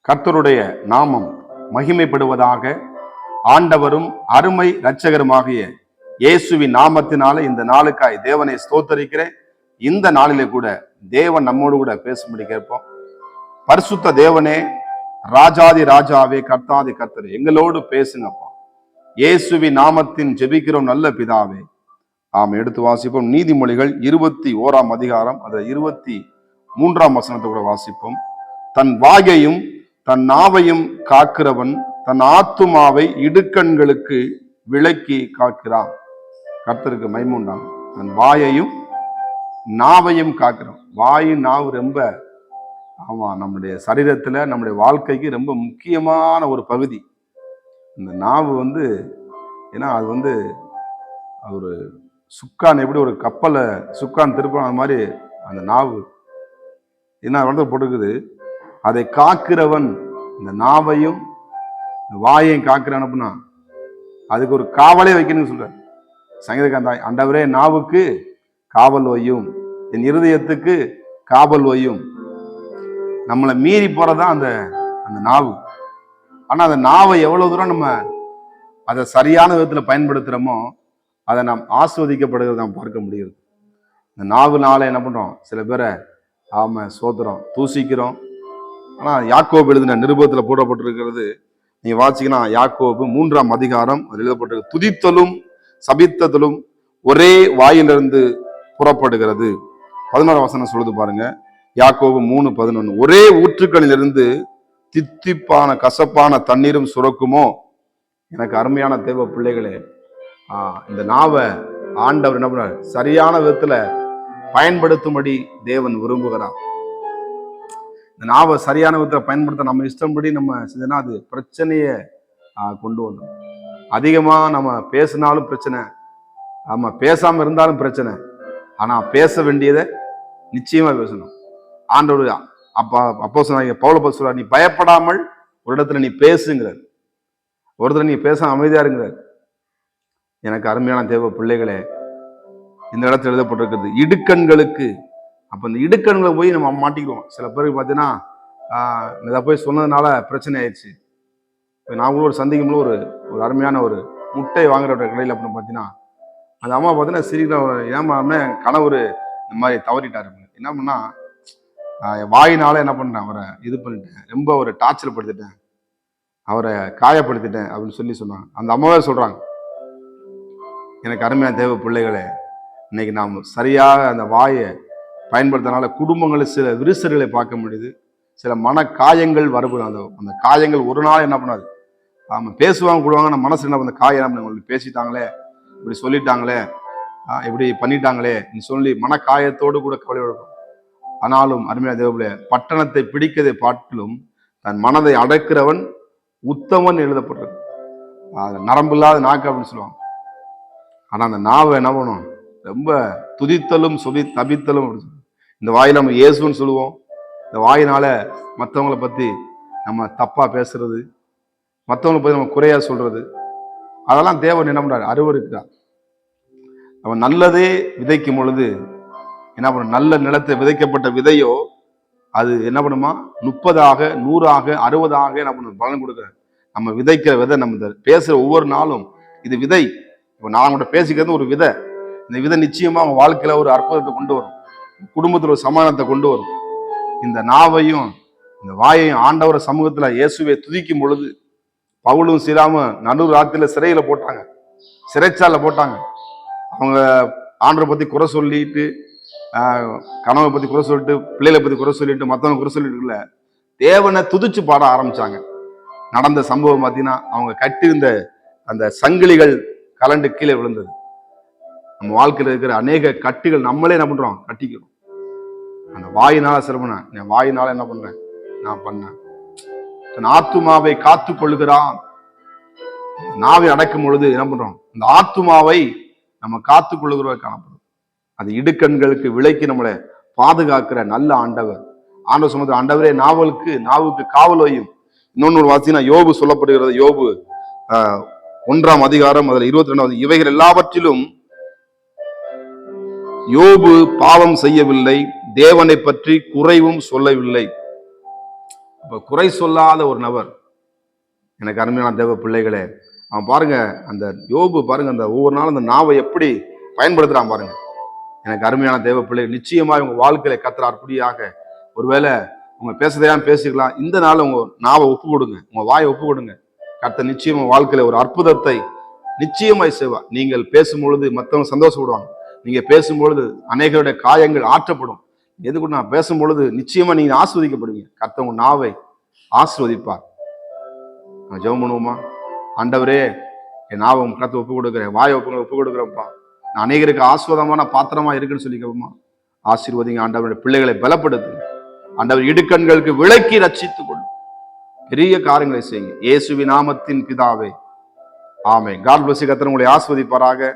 கர்த்தருடைய நாமம் மகிமைப்படுவதாக. ஆண்டவரும் அருமை இரட்சகருமாகிய இயேசுவின் நாமத்தினால இந்த நாளுக்காய் தேவனை ஸ்தோத்தரிக்கிறேன். இந்த நாளிலே கூட தேவன் நம்மோடு கூட பேசும்படி கேட்போம். பரிசுத்த தேவனே, ராஜாதி ராஜாவே, கர்த்தாதி கர்த்தரே, எங்களோடு பேசுங்கப்பா. இயேசுவின் நாமத்தின் ஜெபிக்கிறோம் நல்ல பிதாவே. எடுத்து வாசிப்போம். நீதிமொழிகள் 21ஆம் அதிகாரம், அதை 23ஆம் வசனத்தை கூட வாசிப்போம். தன் வாயையும் தன் நாவையும் காக்கிறவன் தன் ஆத்துமாவை இடுக்கண்களுக்கு விலக்கி காக்கிறான். கர்த்தருக்கு மகிமை உண்டாகும். தன் வாயையும் நாவையும் காக்கிறோம். வாயு நாவு ரொம்ப நம்முடைய சரீரத்துல நம்முடைய வாழ்க்கைக்கு ரொம்ப முக்கியமான ஒரு பகுதி. இந்த நாவு ஏன்னா அது ஒரு சுக்கான், எப்படி ஒரு கப்பலை சுக்கான் திருப்பம், அது மாதிரி அந்த நாவு என்ன போட்டுக்குது. அதை காக்கிறவன் இந்த நாவையும் வாயையும் காக்கிறான் அப்படின்னா அதுக்கு ஒரு காவலே வைக்கணும்னு சொல்ற சங்கீதக்காரன். ஆண்டவரே, நாவுக்கு காவல் வையும், என் இருதயத்துக்கு காவல் வையும். நம்மளை மீறி போறதான் அந்த நாவு. ஆனா அந்த நாவை எவ்வளவு தூரம் நம்ம அதை சரியான விதத்துல பயன்படுத்துறோமோ அதை நாம் ஆஸ்வதிக்கப்படுகிறத நாம் பார்க்க முடியுது. இந்த நாவுனால என்ன பண்றோம்? சில பேரை சோதரம் தூசிக்கிறோம். ஆனா யாக்கோபு எழுதின நிருபத்துல போடப்பட்டிருக்கிறது, நீங்க வாசிங்கன்னா யாக்கோபு 3ஆம் அதிகாரம் எழுதப்பட்டிருக்கு. துதித்தலும் சபித்தலும் ஒரே வாயிலிருந்து புறப்படுகிறது. 11ஆம் வசனம் சொல்லுது பாருங்க. யாக்கோபு 3:11, ஒரே ஊற்றுக்களிலிருந்து தித்திப்பான கசப்பான தண்ணீரும் சுரக்குமோ. எனக்கு அருமையான தேவ பிள்ளைகளே, இந்த நாவை ஆண்டவர் என்ன பண்றார்? சரியான விதத்துல பயன்படுத்தும்படி தேவன் விரும்புகிறார். இந்த நாவை சரியான விதத்தை பயன்படுத்த நம்ம இஷ்டம்படி நம்ம செஞ்சோன்னா அது பிரச்சனைய கொண்டு வந்தோம். அதிகமா நம்ம பேசினாலும் பிரச்சனை, பேசாம இருந்தாலும் பிரச்சனை. ஆனா பேச வேண்டியதை நிச்சயமா பேசணும். ஆண்டவர் அப்போஸ்தலனாகிய பவுல் சொல்றார், நீ பயப்படாமல் ஒரு இடத்துல நீ பேசுங்கிறார், ஒரு இடத்துல நீ பேசாம அமைதியா இருங்கிறார். எனக்கு அருமையான தேவ பிள்ளைகளே, இந்த இடத்துல எழுதப்பட்டிருக்கிறது இடுக்கண்களுக்கு. அப்ப இந்த இடுக்கண்களை போய் நம்ம மாட்டிக்குவோம். சில பேருக்கு பார்த்தீங்கன்னா இதை போய் சொன்னதுனால பிரச்சனை ஆயிடுச்சு. இப்போ நான் கூட ஒரு சந்திக்கும்போது ஒரு அருமையான ஒரு முட்டை வாங்குற கடையில் அப்படின்னு பார்த்தீங்கன்னா அந்த அம்மா பார்த்தீங்கன்னா சிரிக்கிற, ஏமாமே கணவர் இந்த மாதிரி தவறிட்டாரு. என்ன பண்ணா, வாயினால என்ன பண்ணேன், அவரை இது பண்ணிட்டேன், ரொம்ப ஒரு டார்ச்சர் படுத்திட்டேன், அவரை காயப்படுத்திட்டேன் அப்படின்னு சொன்னாங்க. அந்த அம்மாவே சொல்றாங்க. எனக்கு அருமையான தேவ பிள்ளைகளே, இன்னைக்கு நாம் சரியாக அந்த வாயை பயன்படுத்தினால குடும்பங்களில் சில விரிசல்களை பார்க்க முடியுது. சில மன காயங்கள் வரக்கூடாது. அந்த காயங்கள் ஒரு நாள் என்ன பண்ணாது, பேசுவாங்க கூடுவாங்க, நம்ம மனசு என்ன பண்ண காயம் என்ன பண்ண, பேசிட்டாங்களே, இப்படி சொல்லிட்டாங்களே, இப்படி பண்ணிட்டாங்களே சொல்லி மன காயத்தோடு கூட கவலையோடும். ஆனாலும் அருமையான தேவர்களே, பட்டணத்தை பிடிக்கதை பாட்டிலும் தன் மனதை அடக்கிறவன் உத்தமன் எழுதப்பட்டிருக்கு. நரம்பு இல்லாத நாக்கு அப்படின்னு சொல்லுவாங்க. ஆனா அந்த நாவை என்ன பண்ணும்? ரொம்ப துதித்தலும் தபித்தலும். இந்த வாயில நம்ம இயேசுன்னு சொல்லுவோம். இந்த வாயினால மற்றவங்களை பத்தி நம்ம தப்பா பேசுறது, மற்றவங்களை பத்தி நம்ம குறையா சொல்றது, அதெல்லாம் தேவன் என்ன பண்றாரு? அருவருக்கிறார். அவன் நல்லதே விதைக்கும் பொழுது என்ன பண்ண, நல்ல நிலத்தை விதைக்கப்பட்ட விதையோ அது என்ன பண்ணுமா, 30ஆக 100ஆக 60ஆக என்ன பண்ண பலன் கொடுக்குறாரு. நம்ம விதைக்கிற விதை, நம்ம பேசுற ஒவ்வொரு நாளும் இது விதை. இப்போ நான் கூட பேசிக்கிறது ஒரு விதை. இந்த விதை நிச்சயமா அவங்க வாழ்க்கையில ஒரு அற்புதத்தை கொண்டு வரும், குடும்பத்துல ஒரு சமாதானத்தை கொண்டு வரும். இந்த நாவையும் இந்த வாயையும் ஆண்டவர சமூகத்துல இயேசுவை துதிக்கும் பொழுது பவுலும் சீலாமும் நடு ராத்திரில சிறையில போட்டாங்க, சிறைச்சால போட்டாங்க. அவங்க ஆண்டவரை பத்தி குறை சொல்லிட்டு, கணவனை பத்தி குறை சொல்லிட்டு, பிள்ளைகளை பத்தி குறை சொல்லிட்டு, மற்றவங்க குறை சொல்லிட்டு தேவனை துதிச்சு பாட ஆரம்பிச்சாங்க. நடந்த சம்பவம் பார்த்தீங்கன்னா, அவங்க கட்டியிருந்த அந்த சங்கிலிகள் கலண்டு கீழே விழுந்தது. நம்ம வாழ்க்கையில் இருக்கிற அநேக கட்டுகள் நம்மளே என்ன பண்றோம்? கட்டிக்கிறோம். அந்த வாயினால சிரமன, என் வாயினால என்ன பண்றேன், நான் பண்ணேன். தன் ஆத்துமாவை காத்து கொள்ளுகிறான். நாவை அடக்கும் பொழுது என்ன பண்றோம்? இந்த ஆத்துமாவை நம்ம காத்து கொள்ளுகிறவர் காணப்படும். அது இடுக்கண்களுக்கு விலைக்கு நம்மளை பாதுகாக்கிற நல்ல ஆண்டவர். ஆண்டவர் சொன்னது, ஆண்டவரே, நாவுக்கு காவல் வையும். இன்னொன்னு வாசினா யோபு சொல்லப்படுகிறது. யோபு 1ஆம் அதிகாரம் அதில் 22வது, இவைகள் எல்லாவற்றிலும் யோபு பாவம் செய்யவில்லை, தேவனை பற்றி குறைவும் சொல்லவில்லை. இப்ப குறை சொல்லாத ஒரு நபர். எனக்கு அருமையான தேவ பிள்ளைகளே, அவன் பாருங்க, அந்த யோபு பாருங்க, அந்த ஒவ்வொரு நாளும் அந்த நாவை எப்படி பயன்படுத்துறான் பாருங்க. எனக்கு அருமையான தேவ பிள்ளைகள், நிச்சயமா உங்க வாழ்க்கையில கர்த்தர் அப்படியாக, ஒருவேளை உங்க பேசுறதையாம் பேசிக்கலாம், இந்த நாள் உங்க நாவை ஒப்பு கொடுங்க, உங்க வாயை ஒப்பு கொடுங்க. கர்த்தர் நிச்சயமா வாழ்க்கையில ஒரு அற்புதத்தை நிச்சயமாய் செய்வார். நீங்கள் பேசும்பொழுது மற்றவங்க சந்தோஷப்படுவாங்க. நீங்க பேசும்பொழுது அநேகருடைய காயங்கள் ஆற்றப்படும். எதுக்கு நான் பேசும்பொழுது நிச்சயமா நீங்க ஆஸ்வதிக்கப்படுவீங்க. கர்த்தர் உங்க நாவை ஆஸ்வதிப்பார். ஜெபம் பண்ணுவோமா? ஆண்டவரே, என் நாவை கர்த்தர் ஒப்பு கொடுக்குறேன், வாயை ஒப்பு கொடுக்குறேன்ப்பா, நான் அநேகருக்கு ஆஸ்வதமான பாத்திரமா இருக்குன்னு சொல்லிக்கோமா. ஆசீர்வதிங்க ஆண்டவருடைய பிள்ளைகளை பலப்படுத்துங்க. ஆண்டவர் இடுக்கண்களுக்கு விலக்கி ரட்சித்துக் கொள்ளும். பெரிய காரியங்களை செய்யுங்க. இயேசுவின் நாமத்தின் பிதாவே, ஆமென். God bless you. கர்த்தர் உங்களை ஆஸ்வதிப்பாராக.